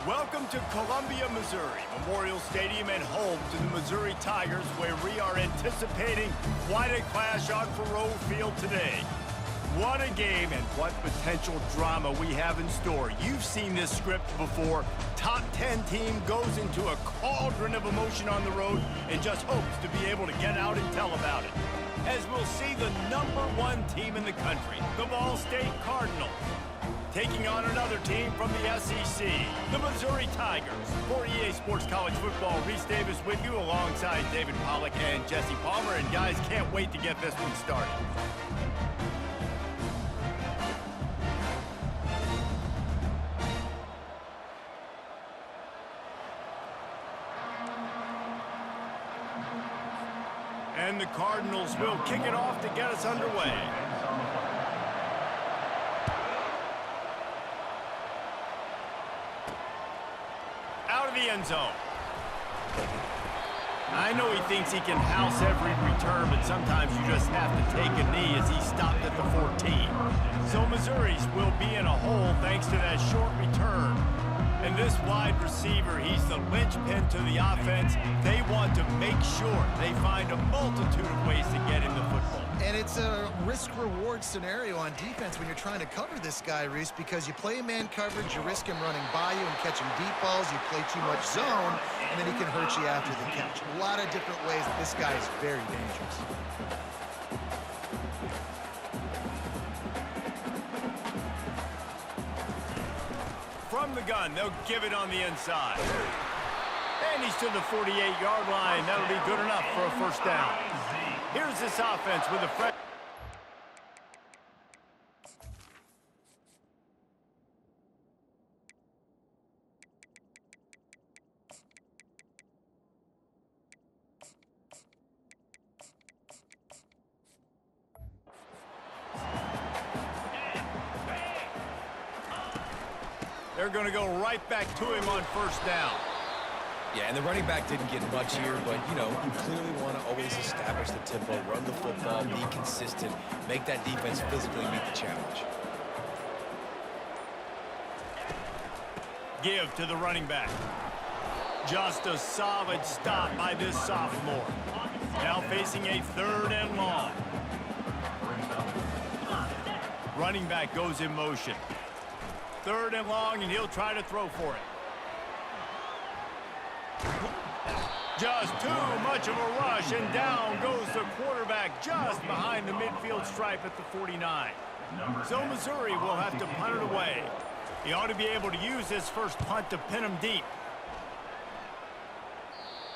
Welcome to Columbia, Missouri, Memorial Stadium and home to the Missouri Tigers, where we are anticipating quite a clash on Faroe Field today. What a game and what potential drama we have in store. You've seen this script before. Top 10 team goes into a cauldron of emotion on the road and just hopes to be able to get out and tell about it. As we'll see the #1 team in the country, the Ball State Cardinals, taking on another team from the SEC, the Missouri Tigers. For EA Sports College Football, Reese Davis with you alongside David Pollack and Jesse Palmer. And guys, can't wait to get this one started. And the Cardinals will kick it off to get us underway. Out of the end zone. I know he thinks he can house every return, but sometimes you just have to take a knee as he stopped at the 14. So Missouri's will be in a hole thanks to that short return. And this wide receiver, he's the linchpin to the offense. They want to make sure they find a multitude of ways to get him the football. And it's a risk-reward scenario on defense when you're trying to cover this guy, Reese, because you play man coverage, you risk him running by you and catching deep balls, you play too much zone, and then he can hurt you after the catch. A lot of different ways that this guy is very dangerous. From the gun, they'll give it on the inside. And he's to the 48-yard line. That'll be good enough for a first down. Here's this offense with a fresh... They're going to go right back to him on first down. Yeah, and the running back didn't get much here, but, you know, you clearly want to always establish the tempo, run the football, be consistent, make that defense physically meet the challenge. Give to the running back. Just a solid stop by this sophomore. Now facing a 3rd and long. Running back goes in motion. 3rd and long, and he'll try to throw for it. Just too much of a rush, and down goes the quarterback just behind the midfield stripe at the 49. So Missouri will have to punt it away. He ought to be able to use this first punt to pin him deep.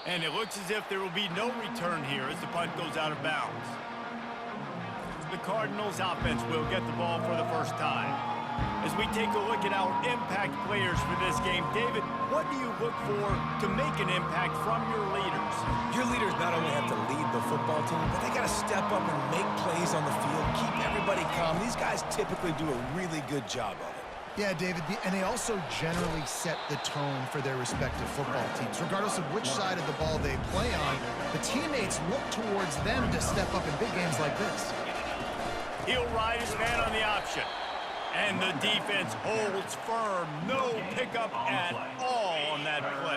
And it looks as if there will be no return here as the punt goes out of bounds. The Cardinals offense will get the ball for the first time. As we take a look at our impact players for this game, David, what do you look for to make an impact from your leaders? Your leaders not only have to lead the football team, but they got to step up and make plays on the field, keep everybody calm. These guys typically do a really good job of it. Yeah, David, and they also generally set the tone for their respective football teams. Regardless of which side of the ball they play on, the teammates look towards them to step up in big games like this. He'll ride his man on the option. And the defense holds firm. No pickup at all on that play.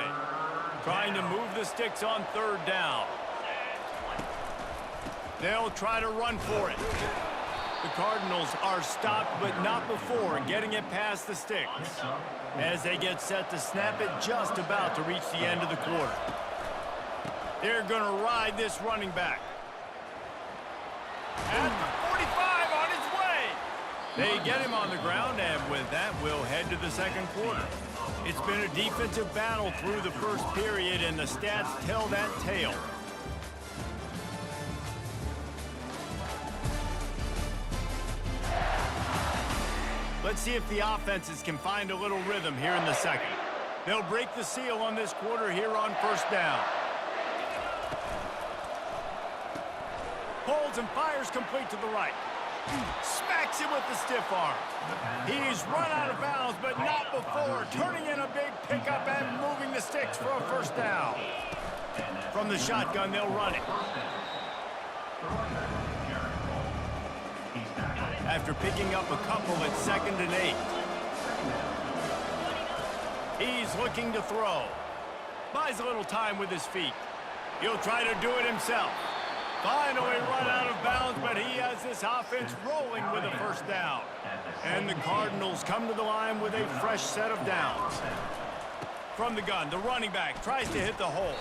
Trying to move the sticks on 3rd down. They'll try to run for it. The Cardinals are stopped, but not before getting it past the sticks. As they get set to snap it, just about to reach the end of the quarter. They're going to ride this running back. At the 45 on his way. They get him on the ground, and with that, we'll head to the second quarter. It's been a defensive battle through the first period, and the stats tell that tale. Let's see if the offenses can find a little rhythm here in the second. They'll break the seal on this quarter here on first down. Holds and fires complete to the right. Smacks him with the stiff arm. He's run out of bounds, but not before turning in a big pickup and moving the sticks for a first down. From the shotgun, they'll run it. After picking up a couple at 2nd and 8. He's looking to throw. Buys a little time with his feet. He'll try to do it himself. Finally run out of bounds, but he has this offense rolling with a first down. And the Cardinals come to the line with a fresh set of downs. From the gun, the running back tries to hit the hole.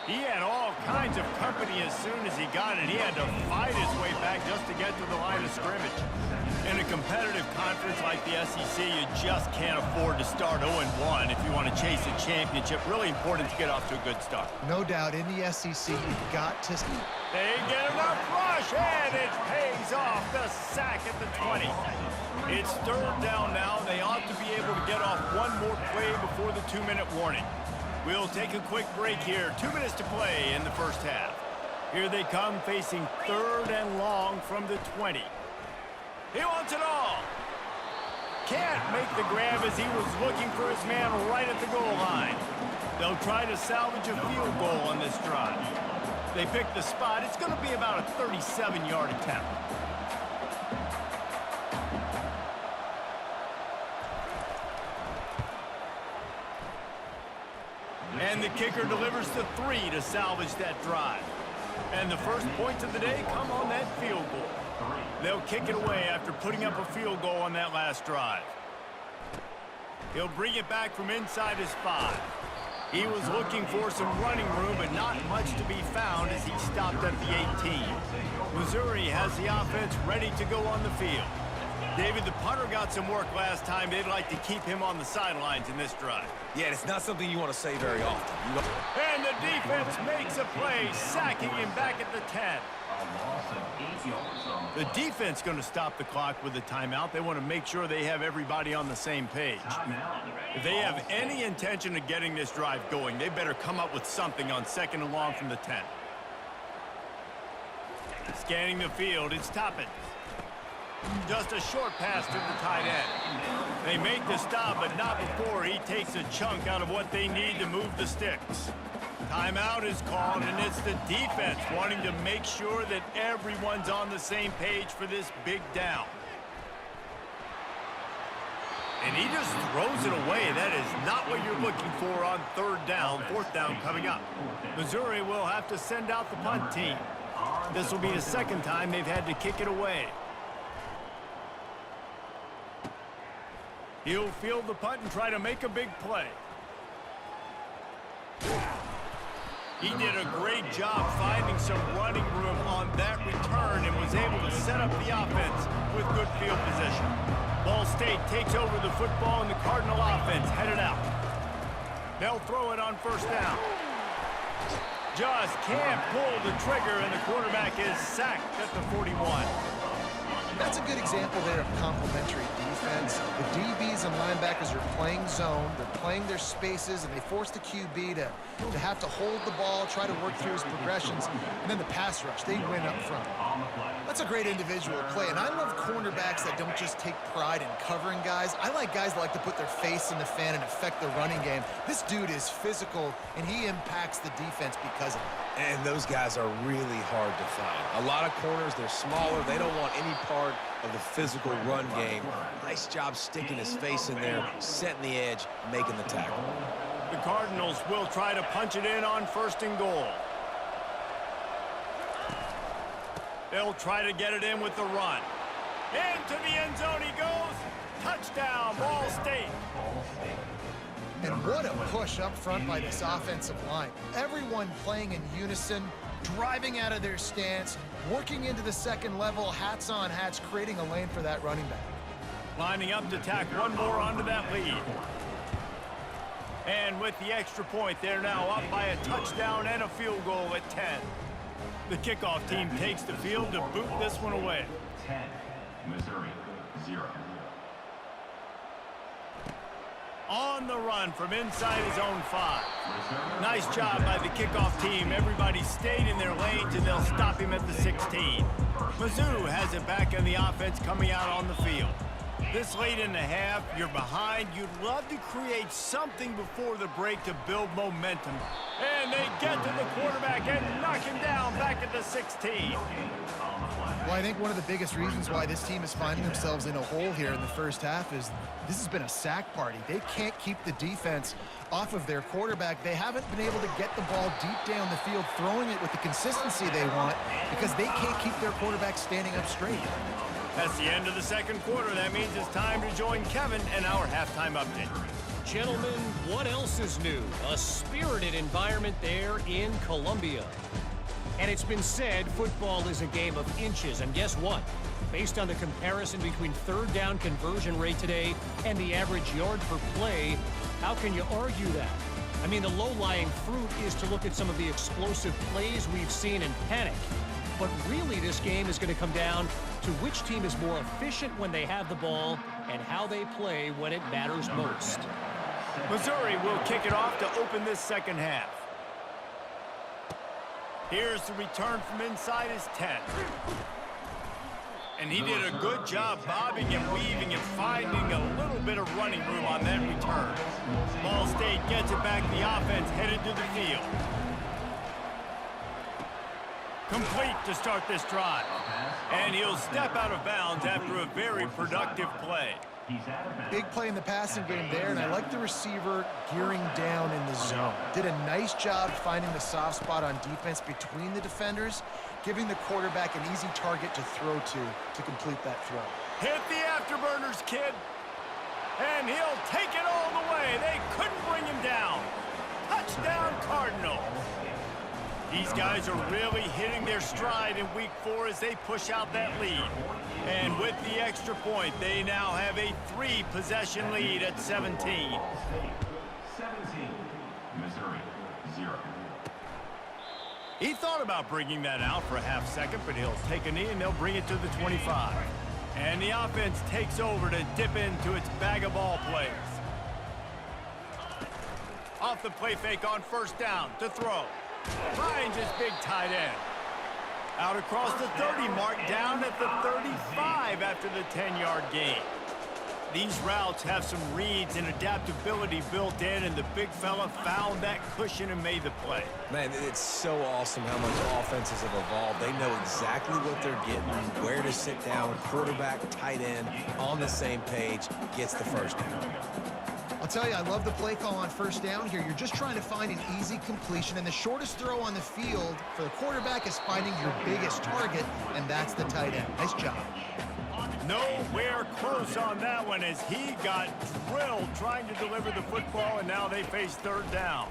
He had all kinds of company as soon as he got it. He had to fight his way back just to get to the line of scrimmage. In a competitive conference like the SEC, you just can't afford to start 0-1 if you want to chase a championship. Really important to get off to a good start. No doubt, in the SEC, you've got to... They get enough rush, and it pays off. The sack at the 20. It's third down now. They ought to be able to get off one more play before the 2-minute warning. We'll take a quick break here. 2 minutes to play in the first half. Here they come, facing third and long from the 20. He wants it all. Can't make the grab as he was looking for his man right at the goal line. They'll try to salvage a field goal on this drive. They pick the spot. It's going to be about a 37-yard attempt. And the kicker delivers the 3 to salvage that drive. And the first points of the day come on that field goal. They'll kick it away after putting up a field goal on that last drive. He'll bring it back from inside his 5. He was looking for some running room, but not much to be found as he stopped at the 18. Missouri has the offense ready to go on the field. David, the punter got some work last time. They'd like to keep him on the sidelines in this drive. Yeah, it's not something you want to say very often. And the defense makes a play, sacking him back at the 10. The defense going to stop the clock with a timeout. They want to make sure they have everybody on the same page. If they have any intention of getting this drive going, they better come up with something on second and long from the 10. Scanning the field, it's Toppin. Just a short pass to the tight end. They make the stop, but not before he takes a chunk out of what they need to move the sticks. Timeout is called, and it's the defense wanting to make sure that everyone's on the same page for this big down. And he just throws it away. That is not what you're looking for on third down. Fourth down coming up. Missouri will have to send out the punt team. This will be the second time they've had to kick it away. He'll field the punt and try to make a big play. He did a great job finding some running room on that return and was able to set up the offense with good field position. Ball State takes over the football and the Cardinal offense headed out. They'll throw it on first down. Just can't pull the trigger, and the quarterback is sacked at the 41. That's a good example there of complementary defense. The DBs and linebackers are playing zone, they're playing their spaces, and they force the QB to have to hold the ball, try to work through his progressions, and then the pass rush, they win up front. That's a great individual play, and I love cornerbacks that don't just take pride in covering guys. I like guys that like to put their face in the fan and affect the running game. This dude is physical, and he impacts the defense because of it. And those guys are really hard to find. A lot of corners, they're smaller. They don't want any part of the physical run game. Nice job sticking his face in there, setting the edge, making the tackle. The Cardinals will try to punch it in on first and goal. They'll try to get it in with the run. Into the end zone he goes. Touchdown, Ball State. And what a push up front by this offensive line. Everyone playing in unison, driving out of their stance, working into the second level, hats on hats, creating a lane for that running back. Lining up to tack one more onto that lead. And with the extra point, they're now up by a touchdown and a field goal at 10. The kickoff team takes the field to boot this one away. 10, Missouri, 0. On the run from inside his own 5. Nice job by the kickoff team. Everybody stayed in their lanes, and they'll stop him at the 16. Mizzou has it back in the offense coming out on the field. This late in the half, you're behind. You'd love to create something before the break to build momentum. And they get to the quarterback and knock him down back at the 16. Well, I think one of the biggest reasons why this team is finding themselves in a hole here in the first half is this has been a sack party. They can't keep the defense off of their quarterback. They haven't been able to get the ball deep down the field, throwing it with the consistency they want because they can't keep their quarterback standing up straight. That's the end of the second quarter. That means it's time to join Kevin and our halftime update. Gentlemen, what else is new? A spirited environment there in Columbia. And it's been said football is a game of inches. And guess what? Based on the comparison between third down conversion rate today and the average yard per play, how can you argue that? I mean, the low-lying fruit is to look at some of the explosive plays we've seen and panic. But really, this game is going to come down to which team is more efficient when they have the ball and how they play when it matters most. Missouri will kick it off to open this second half. Here's the return from inside his 10. And he did a good job bobbing and weaving and finding a little bit of running room on that return. Ball State gets it back. The offense headed to the field. Complete to start this drive. And he'll step out of bounds after a very productive play. Big play in the passing game there, and I like the receiver gearing down in the zone. Did a nice job finding the soft spot on defense between the defenders, giving the quarterback an easy target to throw to complete that throw. Hit the afterburners, kid. And he'll take it all the way. They couldn't bring him down. Touchdown, Cardinals. These guys are really hitting their stride in week 4 as they push out that lead. And with the extra point, they now have a 3-possession lead at 17. 17, Missouri, 0. He thought about bringing that out for a half second, but he'll take a knee and they'll bring it to the 25. And the offense takes over to dip into its bag of ball players. Off the play fake on first down to throw. Finds his big tight end. Out across the 30 mark, down at the 35 after the 10-yard gain. These routes have some reads and adaptability built in, and the big fella found that cushion and made the play. Man, it's so awesome how much offenses have evolved. They know exactly what they're getting, where to sit down, quarterback, tight end, on the same page, gets the first down. I'll tell you, I love the play call on first down here. You're just trying to find an easy completion, and the shortest throw on the field for the quarterback is finding your biggest target, and that's the tight end. Nice job. Nowhere close on that one as he got drilled trying to deliver the football, and now they face third down.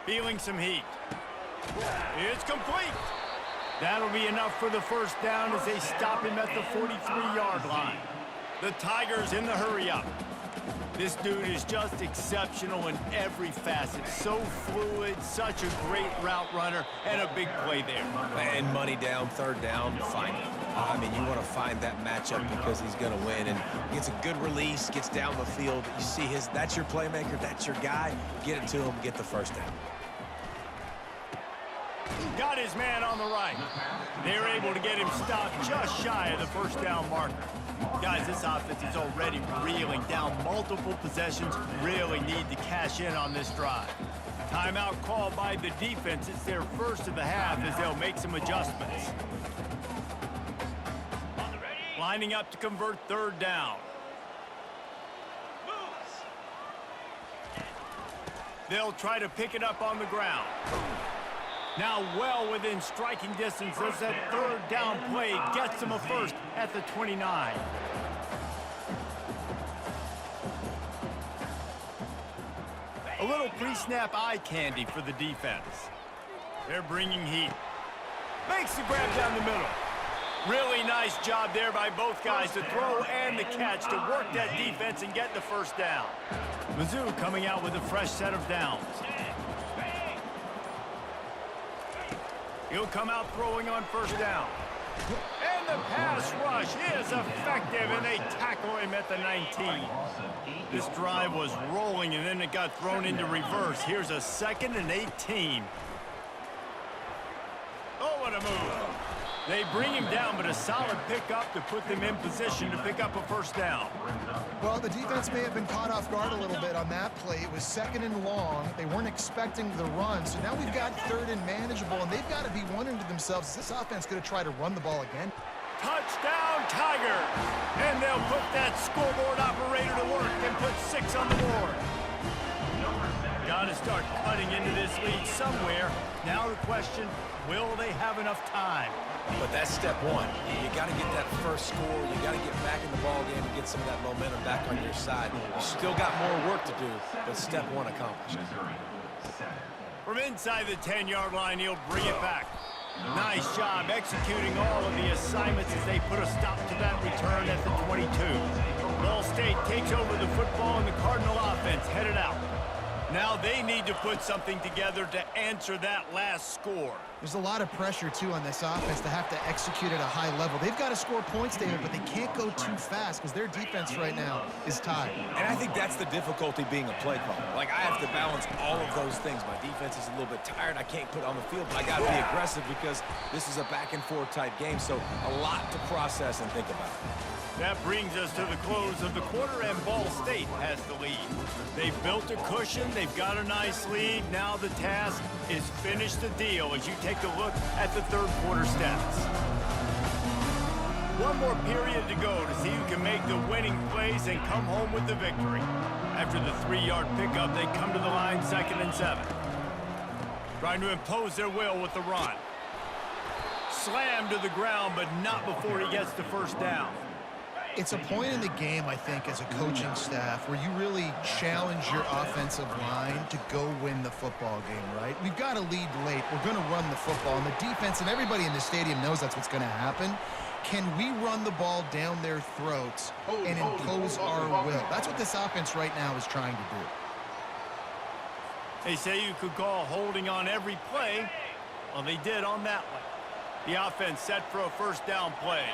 Feeling some heat. It's complete. That'll be enough for the first down as they stop him at the 43-yard line. The Tigers in the hurry-up. This dude is just exceptional in every facet. So fluid, such a great route runner, and a big play there. And money down, third down, find it. I mean, you want to find that matchup because he's going to win. And gets a good release, gets down the field. You see that's your playmaker, that's your guy. Get it to him, get the first down. Got his man on the right. They're able to get him stopped just shy of the first down marker. Guys, this offense is already reeling down multiple possessions. Really need to cash in on this drive. Timeout called by the defense. It's their first of the half as they'll make some adjustments. Lining up to convert third down. They'll try to pick it up on the ground. Now well within striking distance as that third down play gets them a first at the 29. A little pre-snap eye candy for the defense. They're bringing heat. Makes the grab down the middle. Really nice job there by both guys to throw and the catch to work that defense and get the first down. Mizzou coming out with a fresh set of downs. He'll come out throwing on first down. And the pass rush is effective, and they tackle him at the 19. This drive was rolling, and then it got thrown into reverse. Here's a 2nd and 18. Oh, what a move. They bring him down, but a solid pickup to put them in position to pick up a first down. Well, the defense may have been caught off guard a little bit on that play. It was 2nd and long. They weren't expecting the run, so now we've got 3rd and manageable, and they've got to be wondering to themselves, is this offense going to try to run the ball again? Touchdown, Tigers! And they'll put that scoreboard operator to work and put 6 on the board. Got to start cutting into this lead somewhere. Now the question, will they have enough time? But that's step one. You got to get that first score. You got to get back in the ball game and get some of that momentum back on your side. You still got more work to do, but step one accomplished. From inside the 10-yard line, he'll bring it back. Nice job executing all of the assignments as they put a stop to that return at the 22. Ball State takes over the football and the Cardinal offense headed out. Now they need to put something together to answer that last score. There's a lot of pressure, too, on this offense to have to execute at a high level. They've got to score points, David, but they can't go too fast because their defense right now is tied. And I think that's the difficulty being a play caller. Like, I have to balance all of those things. My defense is a little bit tired. I can't put on the field, but I got to be aggressive because this is a back-and-forth type game, so a lot to process and think about. That brings us to the close of the quarter, and Ball State has the lead. They've built a cushion. They've got a nice lead. Now the task is finish the deal as you take a look at the third quarter stats. One more period to go to see who can make the winning plays and come home with the victory. After the 3-yard pickup, they come to the line 2nd and 7. Trying to impose their will with the run. Slammed to the ground, but not before he gets the first down. It's a point in the game, I think, as a coaching staff where you really challenge your offensive line to go win the football game, right? We've got to lead late. We're going to run the football, and the defense and everybody in the stadium knows that's what's going to happen. Can we run the ball down their throats and impose our will? That's what this offense right now is trying to do. They say you could call holding on every play. Well, they did on that one. The offense set for a first down play.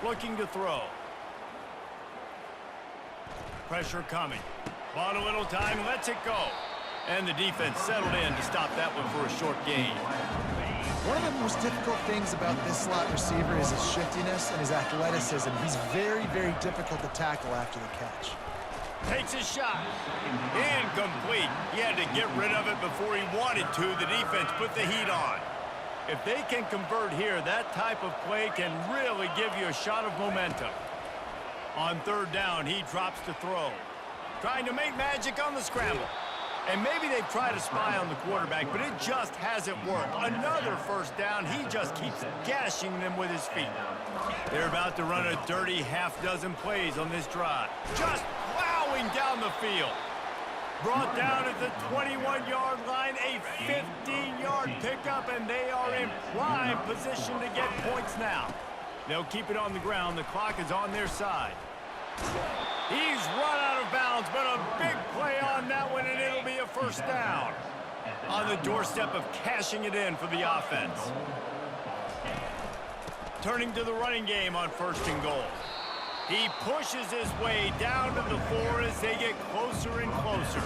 Looking to throw. Pressure coming. Bought a little time, lets it go. And the defense settled in to stop that one for a short gain. One of the most difficult things about this slot receiver is his shiftiness and his athleticism. He's very, very difficult to tackle after the catch. Takes a shot. Incomplete. He had to get rid of it before he wanted to. The defense put the heat on. If they can convert here, that type of play can really give you a shot of momentum. On 3rd down, he drops to throw. Trying to make magic on the scramble. And maybe they've tried to spy on the quarterback, but it just hasn't worked. Another first down. He just keeps gashing them with his feet. They're about to run a dirty half-dozen plays on this drive. Just plowing down the field. Brought down at the 21-yard line, a 15-yard pickup, and they are in prime position to get points now. They'll keep it on the ground. The clock is on their side. He's run out of bounds, but a big play on that one, and it'll be a first down. On the doorstep of cashing it in for the offense. Turning to the running game on 1st and goal. He pushes his way down to the floor as they get closer and closer.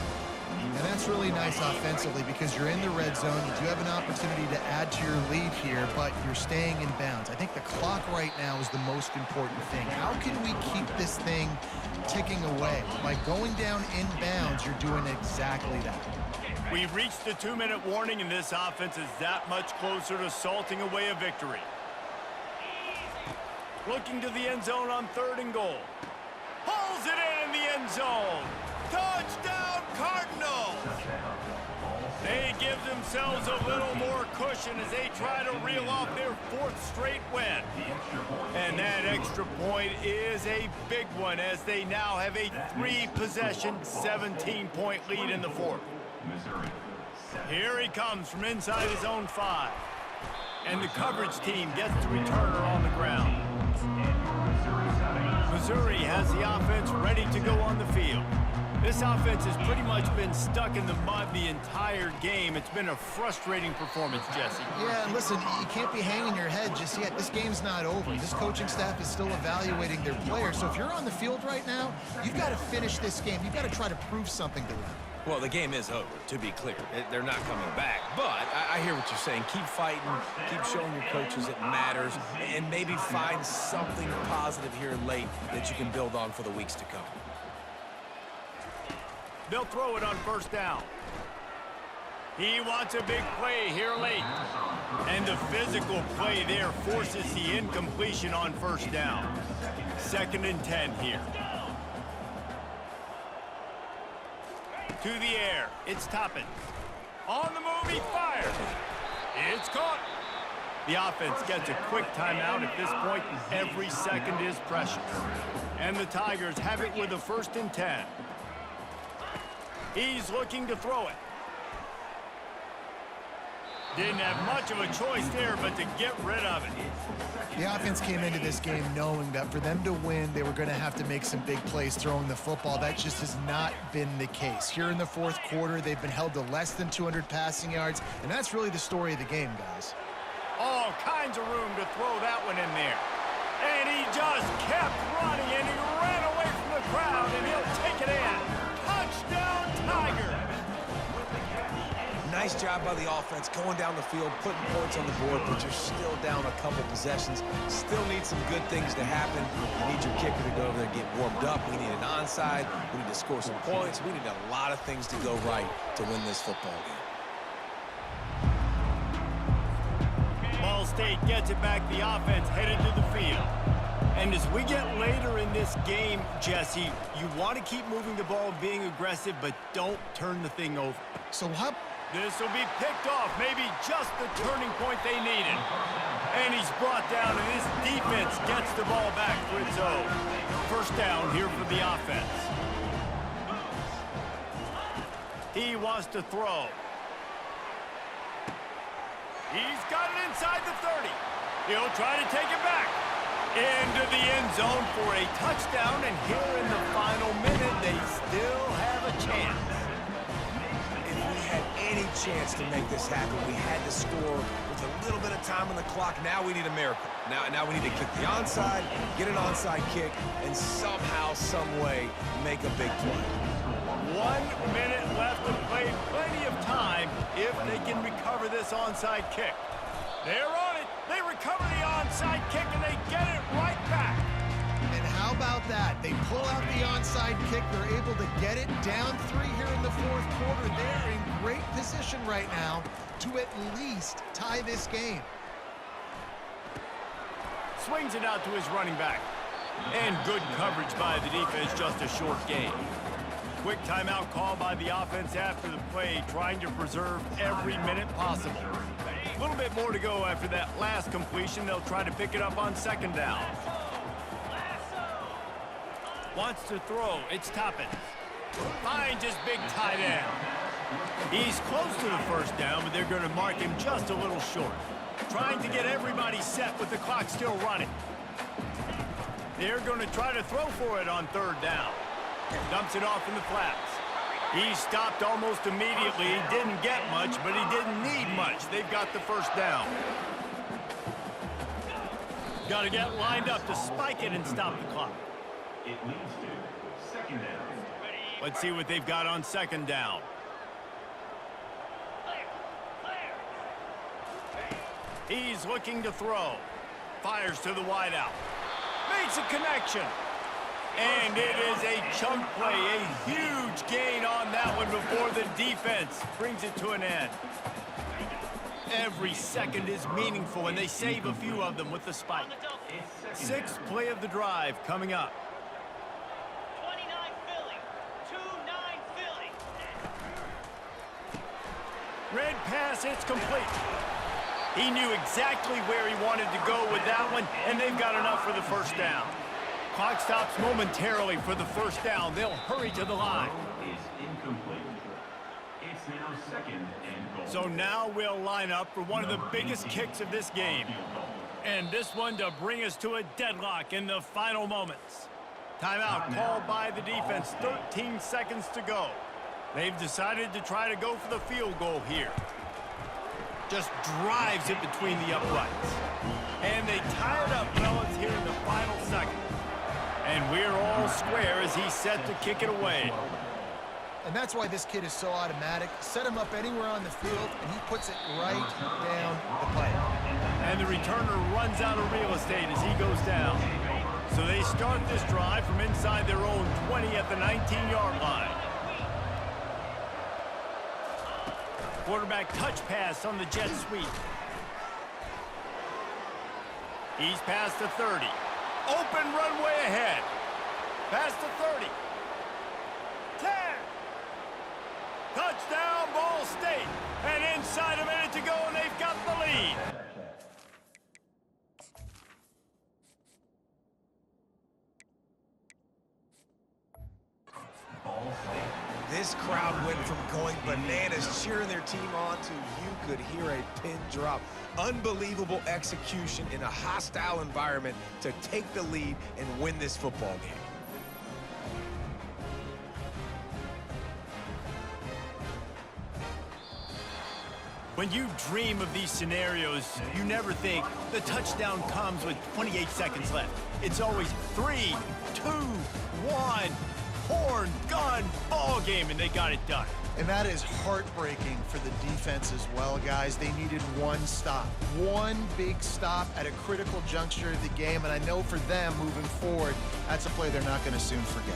And that's really nice offensively because you're in the red zone. You do have an opportunity to add to your lead here, but you're staying in bounds. I think the clock right now is the most important thing. How can we keep this thing ticking away? By going down in bounds, you're doing exactly that. We've reached the 2-minute warning, and this offense is that much closer to salting away a victory. Looking to the end zone on 3rd and goal. Pulls it in the end zone. Touchdown, Cardinals! They give themselves a little more cushion as they try to reel off their 4th straight win. And that extra point is a big one as they now have a 3-possession, 17-point lead in the 4th. Here he comes from inside his own 5. And the coverage team gets the returner on the ground. Missouri has the offense ready to go on the field. This offense has pretty much been stuck in the mud the entire game. It's been a frustrating performance, Jesse. Yeah, and listen, you can't be hanging your head just yet. This game's not over. This coaching staff is still evaluating their players. So if you're on the field right now, you've got to finish this game. You've got to try to prove something to them. Well, the game is over, to be clear. They're not coming back. But I hear what you're saying. Keep fighting. Keep showing your coaches it matters. And maybe find something positive here late that you can build on for the weeks to come. They'll throw it on first down. He wants a big play here late. And the physical play there forces the incompletion on first down. 2nd and 10 here. To the air, it's Toppin. On the move, he fires. It's caught. The offense gets a quick timeout at this point. Every second is precious. And the Tigers have it with a 1st and 10. He's looking to throw it. Didn't have much of a choice there, but to get rid of it. The offense came into this game knowing that for them to win, they were going to have to make some big plays throwing the football. That just has not been the case. Here in the 4th quarter, they've been held to less than 200 passing yards, and that's really the story of the game, guys. All kinds of room to throw that one in there. And he just kept running, and he ran away from the crowd, and he'll take it in. Touchdown, Tigers! Nice job by the offense going down the field, putting points on the board, but you're still down a couple possessions. Still need some good things to happen. You need your kicker to go over there and get warmed up. We need an onside. We need to score some points. We need a lot of things to go right to win this football game. Ball State gets it back. The offense headed to the field. And as we get later in this game, Jesse, you want to keep moving the ball, being aggressive, but don't turn the thing over. So what? This will be picked off, maybe just the turning point they needed. And he's brought down, and this defense gets the ball back for its own. 1st down here for the offense. He wants to throw. He's got it inside the 30. He'll try to take it back. Into the end zone for a touchdown, and here in the final minute, they still have a chance. Any chance to make this happen, we had to score with a little bit of time on the clock. Now we need a miracle. Now we need to kick the onside, get an onside kick, and somehow, some way, make a big play. 1 minute left to play. Plenty of time if they can recover this onside kick. They're on it. They recover the onside kick, and they get it right back. And how about that? They pull out the onside kick. They're able to get it down 3 here in the 4th quarter. They're in great position right now to at least tie this game. Swings it out to his running back. And good coverage by the defense, just a short gain. Quick timeout call by the offense after the play, trying to preserve every minute possible. A little bit more to go after that last completion. They'll try to pick it up on 2nd down. Wants to throw. It's Toppin. Finds his big tight end. He's close to the 1st down, but they're going to mark him just a little short. Trying to get everybody set with the clock still running. They're going to try to throw for it on 3rd down. Dumps it off in the flats. He stopped almost immediately. He didn't get much, but he didn't need much. They've got the 1st down. Got to get lined up to spike it and stop the clock. It leads to 2nd down. Let's see what they've got on 2nd down. He's looking to throw. Fires to the wideout. Makes a connection. And it is a chunk play, a huge gain on that one before the defense brings it to an end. Every second is meaningful, and they save a few of them with the spike. 6th play of the drive coming up. 29 Philly, 2-9 Philly. Red pass, it's complete. He knew exactly where he wanted to go with that one, and they've got enough for the 1st down. Clock stops momentarily for the 1st down. They'll hurry to the line. Is incomplete. It's now 2nd and goal. So now we'll line up for one of the biggest kicks of this game. And this one to bring us to a deadlock in the final moments. Timeout called by the defense. 13 seconds to go. They've decided to try to go for the field goal here. Just drives it between the uprights. And they tie it up, fellas, here in the final second. And we're all square as he's set to kick it away. And that's why this kid is so automatic. Set him up anywhere on the field, and he puts it right down the pipe. And the returner runs out of real estate as he goes down. So they start this drive from inside their own 20 at the 19-yard line. Quarterback touch pass on the jet sweep. He's past the 30. Open runway ahead. Past the 30. 10. Touchdown, Ball State. And inside a minute to go, and they've got the lead. This crowd went from going bananas cheering their team on to you could hear a pin drop. Unbelievable execution in a hostile environment to take the lead and win this football game. When you dream of these scenarios, you never think the touchdown comes with 28 seconds left. It's always 3, 2, 1, horn, gun, ball game, and they got it done. And that is heartbreaking for the defense as well, guys. They needed one stop, one big stop at a critical juncture of the game, and I know for them moving forward, that's a play they're not going to soon forget.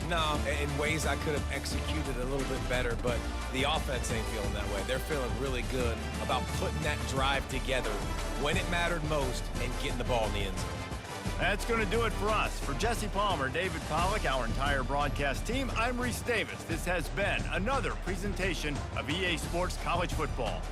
No, in ways I could have executed a little bit better, but the offense ain't feeling that way. They're feeling really good about putting that drive together when it mattered most and getting the ball in the end zone. That's going to do it for us. For Jesse Palmer, David Pollack, our entire broadcast team, I'm Reese Davis. This has been another presentation of EA Sports College Football.